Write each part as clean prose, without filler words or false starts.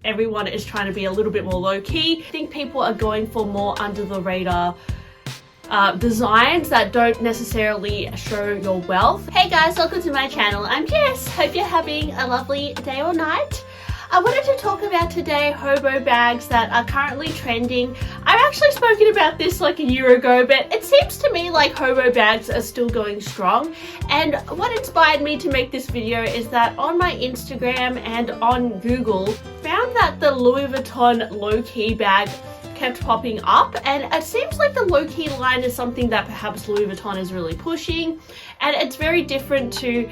Everyone is trying to be a little bit more low-key. I think people are going for more under-the-radar designs that don't necessarily show your wealth. Hey guys, welcome to my channel. I'm Jess. Hope you're having a lovely day or night. I wanted to talk about today hobo bags that are currently trending. I've actually spoken about this like a year ago, but it seems to me like hobo bags are still going strong. And what inspired me to make this video is that on my Instagram and on Google, found that the Louis Vuitton Low Key bag kept popping up, and it seems like the low key line is something that perhaps Louis Vuitton is really pushing, and it's very different to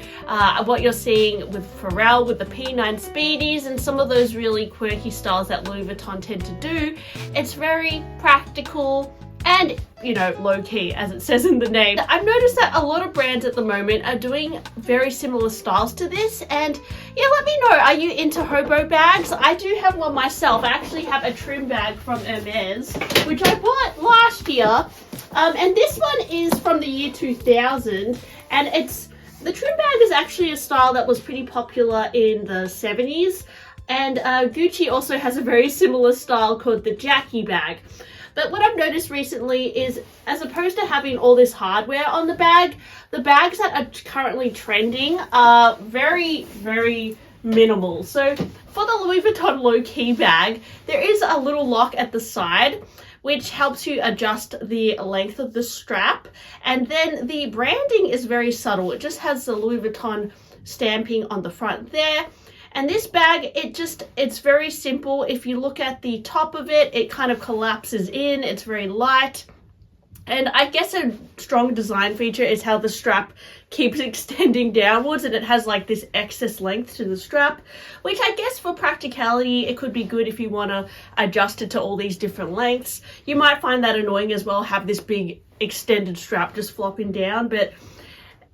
what you're seeing with Pharrell with the P9 Speedies and some of those really quirky styles that Louis Vuitton tend to do. It's very practical and, you know, low-key, as it says in the name. I've noticed that a lot of brands at the moment are doing very similar styles to this, and yeah, let me know, are you into hobo bags? I do have one myself. I actually have a trim bag from Hermes, which I bought last year, and this one is from the year 2000, and the trim bag is actually a style that was pretty popular in the 70s, and Gucci also has a very similar style called the Jackie bag. But what I've noticed recently is, as opposed to having all this hardware on the bag, the bags that are currently trending are very, very minimal. So for the Louis Vuitton Low Key bag, there is a little lock at the side, which helps you adjust the length of the strap. And then the branding is very subtle. It just has the Louis Vuitton stamping on the front there. And this bag, it's very simple. If you look at the top of it, it kind of collapses in. It's very light. And I guess a strong design feature is how the strap keeps extending downwards, and it has like this excess length to the strap, which I guess for practicality, it could be good if you want to adjust it to all these different lengths. You might find that annoying as well, have this big extended strap just flopping down, but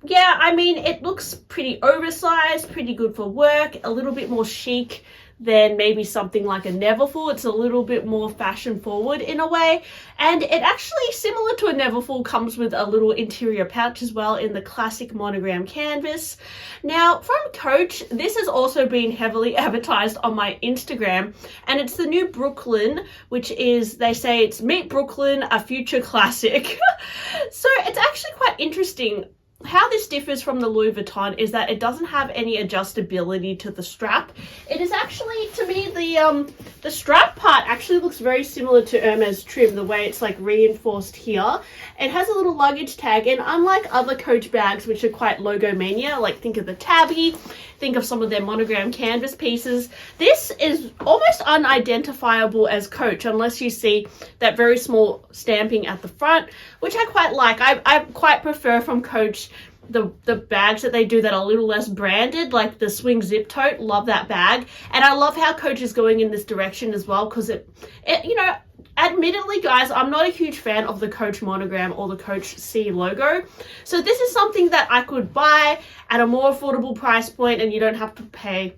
yeah, I mean, it looks pretty oversized, pretty good for work, a little bit more chic than maybe something like a Neverfull. It's a little bit more fashion forward in a way. And it actually, similar to a Neverfull, comes with a little interior pouch as well in the classic monogram canvas. Now, from Coach, this has also been heavily advertised on my Instagram, and it's the new Brooklyn, which is, they say it's Meet Brooklyn, a future classic. So it's actually quite interesting. How this differs from the Louis Vuitton is that it doesn't have any adjustability to the strap. It is actually, to me, the strap part actually looks very similar to Hermes trim, the way it's like reinforced here. It has a little luggage tag, and unlike other Coach bags, which are quite logo mania, like think of the Tabby, think of some of their monogram canvas pieces, this is almost unidentifiable as Coach unless you see that very small stamping at the front, which I quite like. I quite prefer from Coach the bags that they do that are a little less branded, like the Swing Zip Tote. Love that bag, and I love how Coach is going in this direction as well, because it you know, admittedly guys, I'm not a huge fan of the Coach monogram or the Coach C logo, so this is something that I could buy at a more affordable price point, and you don't have to pay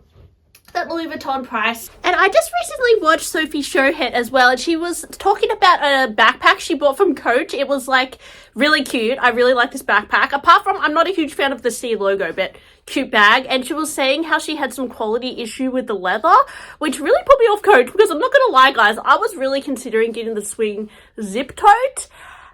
that Louis Vuitton price. And I just recently watched Sophie Showhead as well, and she was talking about a backpack she bought from Coach. It was like really cute. I really like this backpack. Apart from, I'm not a huge fan of the C logo, but cute bag. And she was saying how she had some quality issue with the leather, which really put me off Coach, because I'm not gonna lie guys, I was really considering getting the Swing Zip Tote.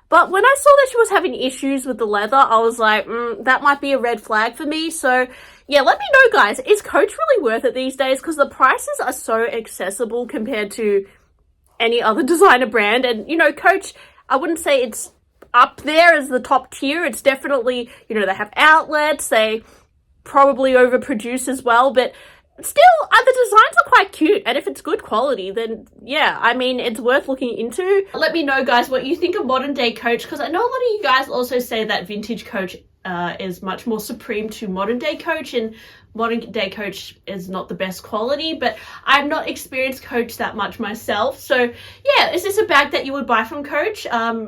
But when I saw that she was having issues with the leather, I was like, that might be a red flag for me. So yeah, let me know guys, is Coach really worth it these days? Because the prices are so accessible compared to any other designer brand. And you know, Coach, I wouldn't say it's up there as the top tier. It's definitely, you know, they have outlets, they probably overproduce as well, but still, the designs are quite cute, and if it's good quality, then yeah, I mean, it's worth looking into. Let me know guys what you think of modern day Coach, because I know a lot of you guys also say that vintage Coach is much more supreme to modern day Coach, and modern day Coach is not the best quality, but I've not experienced Coach that much myself. So yeah, is this a bag that you would buy from Coach?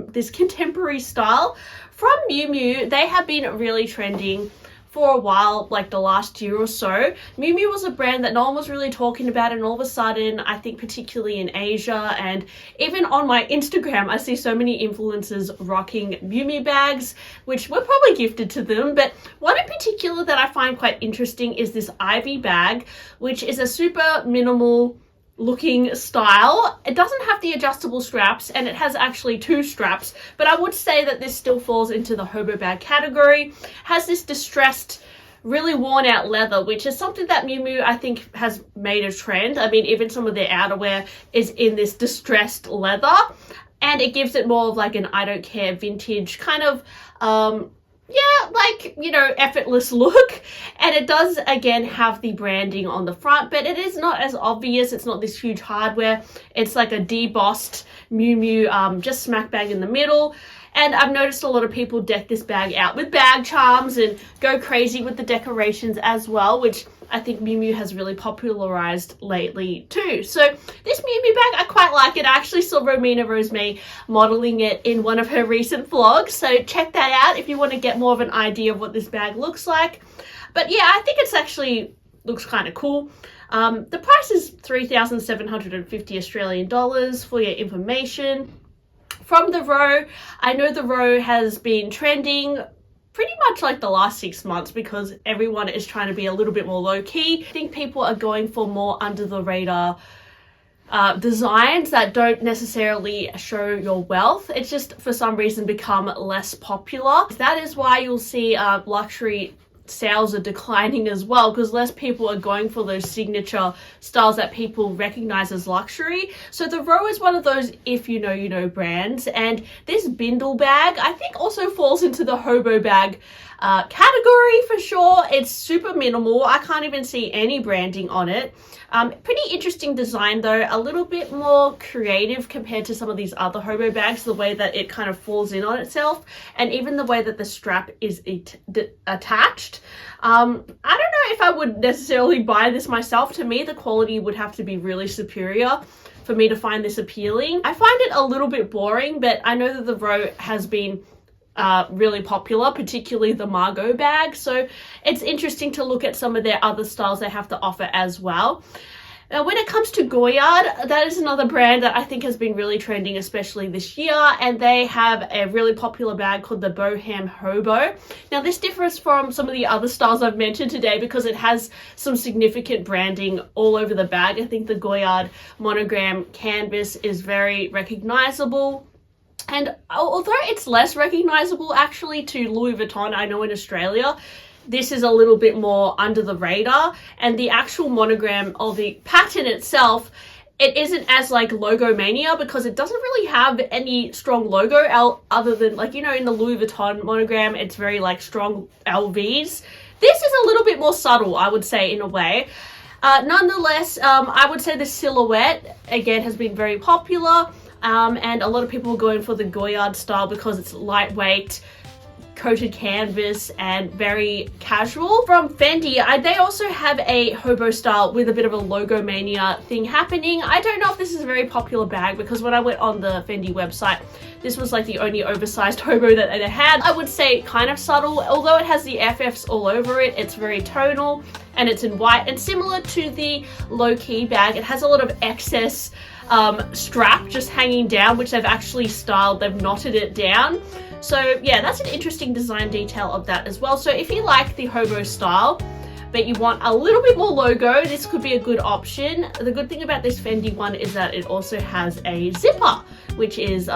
This contemporary style from Miu Miu, they have been really trending for a while, like the last year or so. Miu Miu was a brand that no one was really talking about, and all of a sudden, I think particularly in Asia and even on my Instagram, I see so many influencers rocking Miu Miu bags, which were probably gifted to them. But one in particular that I find quite interesting is this Ivy bag, which is a super minimal looking style. It doesn't have the adjustable straps, and it has actually 2 straps, but I would say that this still falls into the hobo bag category. Has this distressed, really worn out leather, which is something that Miu Miu I think has made a trend. I mean, even some of their outerwear is in this distressed leather, and it gives it more of like an I don't care vintage kind of yeah, like, you know, effortless look. And it does again have the branding on the front, but it is not as obvious. It's not this huge hardware. It's like a debossed Miu Miu just smack bang in the middle. And I've noticed a lot of people deck this bag out with bag charms and go crazy with the decorations as well, which I think Miu Miu has really popularized lately too. So this Miu Miu bag, I quite like it. I actually saw Romina Rosemary modeling it in one of her recent vlogs. So check that out if you want to get more of an idea of what this bag looks like. But yeah, I think it's actually looks kind of cool. The price is 3,750 Australian dollars for your information. From the row, I know the row has been trending pretty much like the last 6 months because everyone is trying to be a little bit more low-key. I think people are going for more under-the-radar designs that don't necessarily show your wealth. It's just for some reason become less popular. That is why you'll see luxury sales are declining as well, because less people are going for those signature styles that people recognize as luxury. So the row is one of those if you know you know brands, and this bindle bag I think also falls into the hobo bag category for sure. It's super minimal. I can't even see any branding on it. Pretty interesting design though, a little bit more creative compared to some of these other hobo bags, the way that it kind of falls in on itself, and even the way that the strap is attached. I don't know if I would necessarily buy this myself. To me, the quality would have to be really superior for me to find this appealing. I find it a little bit boring, but I know that the row has been really popular, particularly the Margot bag. So it's interesting to look at some of their other styles they have to offer as well. Now, when it comes to Goyard, that is another brand that I think has been really trending, especially this year, and they have a really popular bag called the Boheme Hobo. Now, this differs from some of the other styles I've mentioned today because it has some significant branding all over the bag. I think the Goyard monogram canvas is very recognizable. And although it's less recognizable actually to Louis Vuitton, I know in Australia, this is a little bit more under the radar, and the actual monogram or the pattern itself, it isn't as like logo mania because it doesn't really have any strong logo other than, like, you know, in the Louis Vuitton monogram, it's very like strong LVs. This is a little bit more subtle, I would say, in a way. Nonetheless, I would say the silhouette again has been very popular. And a lot of people are going for the Goyard style because it's lightweight, coated canvas, and very casual. From Fendi, they also have a hobo style with a bit of a logo mania thing happening. I don't know if this is a very popular bag because when I went on the Fendi website, this was like the only oversized hobo that they had. I would say kind of subtle, although it has the FFs all over it. It's very tonal and it's in white, and similar to the Low Key bag, it has a lot of excess strap just hanging down, which they've actually styled. They've knotted it down. So yeah, that's an interesting design detail of that as well. So if you like the hobo style but you want a little bit more logo, this could be a good option. The good thing about this Fendi one is that it also has a zipper, which is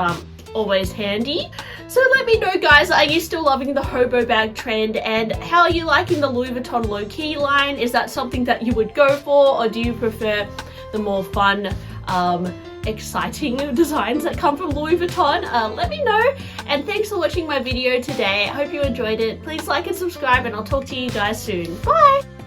always handy. So let me know, guys, are you still loving the hobo bag trend, and how are you liking the Louis Vuitton Low Key line? Is that something that you would go for, or do you prefer the more fun, exciting designs that come from Louis Vuitton? Let me know, and thanks for watching my video today. I hope you enjoyed it. Please like and subscribe, and I'll talk to you guys soon. Bye!